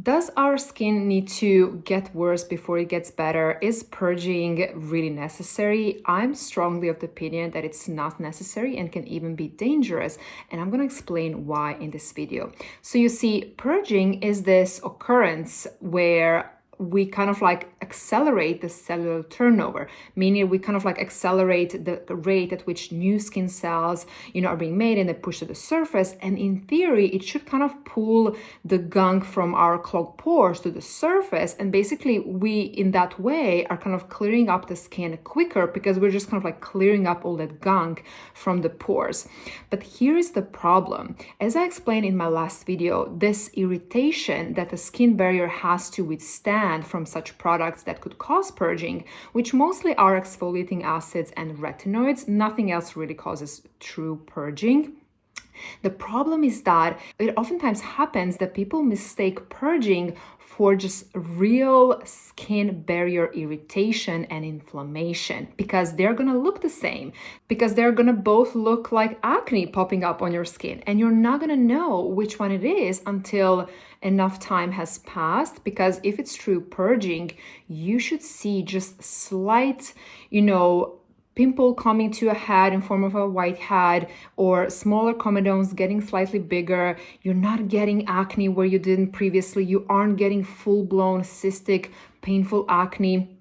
Does our skin need to get worse before it gets better? Is purging really necessary? I'm strongly of the opinion that it's not necessary and can even be dangerous. And I'm going to explain why in this video. So you see, purging is this occurrence where we kind of like accelerate the cellular turnover, meaning we kind of like accelerate the rate at which new skin cells, are being made and they push to the surface. And in theory, it should kind of pull the gunk from our clogged pores to the surface. And basically we, in that way, are kind of clearing up the skin quicker because we're just kind of like clearing up all that gunk from the pores. But here is the problem. As I explained in my last video, this irritation that the skin barrier has to withstand from such products that could cause purging, which mostly are exfoliating acids and retinoids. Nothing else really causes true purging. The problem is that it oftentimes happens that people mistake purging for just real skin barrier irritation and inflammation because they're gonna look the same, because they're gonna both look like acne popping up on your skin, and you're not gonna know which one it is until enough time has passed. Because if it's true purging, you should see just slight, pimple coming to a head in form of a white head, or smaller comedones getting slightly bigger. You're not getting acne where you didn't previously. You aren't getting full-blown cystic, painful acne.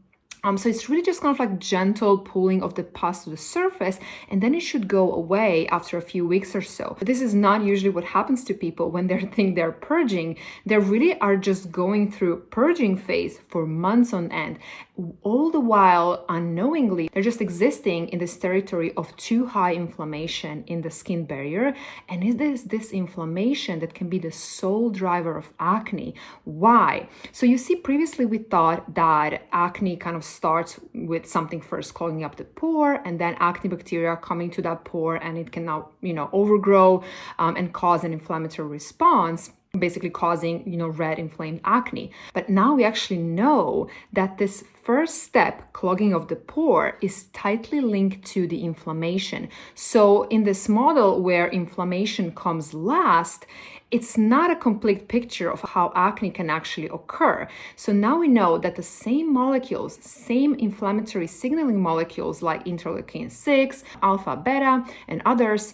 So it's really just kind of like gentle pulling of the pus to the surface, and then it should go away after a few weeks or so. But this is not usually what happens to people when they think they're purging. They really are just going through purging phase for months on end. All the while, unknowingly, they're just existing in this territory of too high inflammation in the skin barrier. And it is this inflammation that can be the sole driver of acne. Why? So you see, previously we thought that acne kind of starts with something first clogging up the pore, and then acne bacteria coming to that pore, and it can now, overgrow and cause an inflammatory response, basically causing, red inflamed acne. But now we actually know that this first step, clogging of the pore, is tightly linked to the inflammation. So in this model where inflammation comes last, it's not a complete picture of how acne can actually occur. So now we know that the same molecules, same inflammatory signaling molecules like interleukin 6, alpha, beta, and others,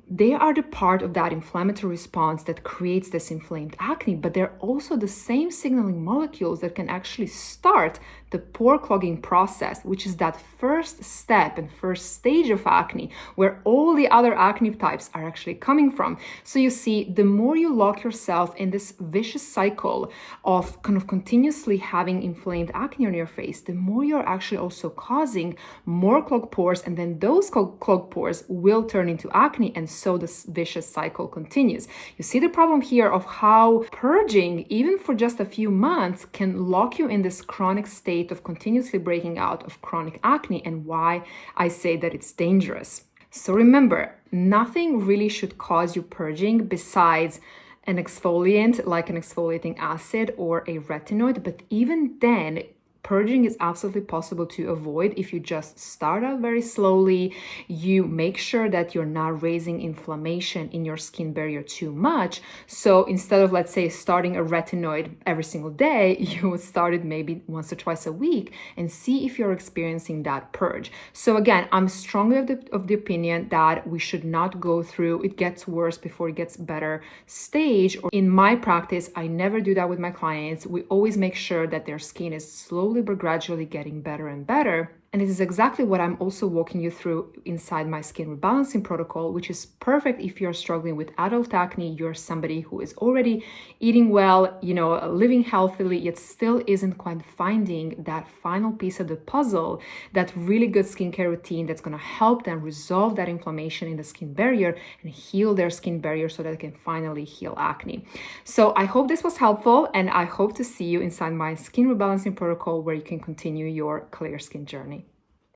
they are the part of that inflammatory response that creates this inflamed acne, but they're also the same signaling molecules that can actually start the pore clogging process, which is that first step and first stage of acne, where all the other acne types are actually coming from. So you see, the more you lock yourself in this vicious cycle of kind of continuously having inflamed acne on your face, the more you're actually also causing more clogged pores, and then those clogged pores will turn into acne, and so this vicious cycle continues. You see the problem here of how purging, even for just a few months, can lock you in this chronic state of continuously breaking out of chronic acne, and why I say that it's dangerous. So remember, nothing really should cause you purging besides an exfoliant like an exfoliating acid or a retinoid, but even then, purging is absolutely possible to avoid if you just start out very slowly. You make sure that you're not raising inflammation in your skin barrier too much. So instead of, let's say, starting a retinoid every single day, you would start it maybe once or twice a week and see if you're experiencing that purge. So again, I'm strongly of the opinion that we should not go through it gets worse before it gets better stage. Or in my practice, I never do that with my clients. We always make sure that their skin is slowly but gradually getting better and better. And it is exactly what I'm also walking you through inside my Skin Rebalancing Protocol, which is perfect if you're struggling with adult acne, you're somebody who is already eating well, living healthily, yet still isn't quite finding that final piece of the puzzle, that really good skincare routine that's going to help them resolve that inflammation in the skin barrier and heal their skin barrier so that they can finally heal acne. So I hope this was helpful, and I hope to see you inside my Skin Rebalancing Protocol, where you can continue your clear skin journey.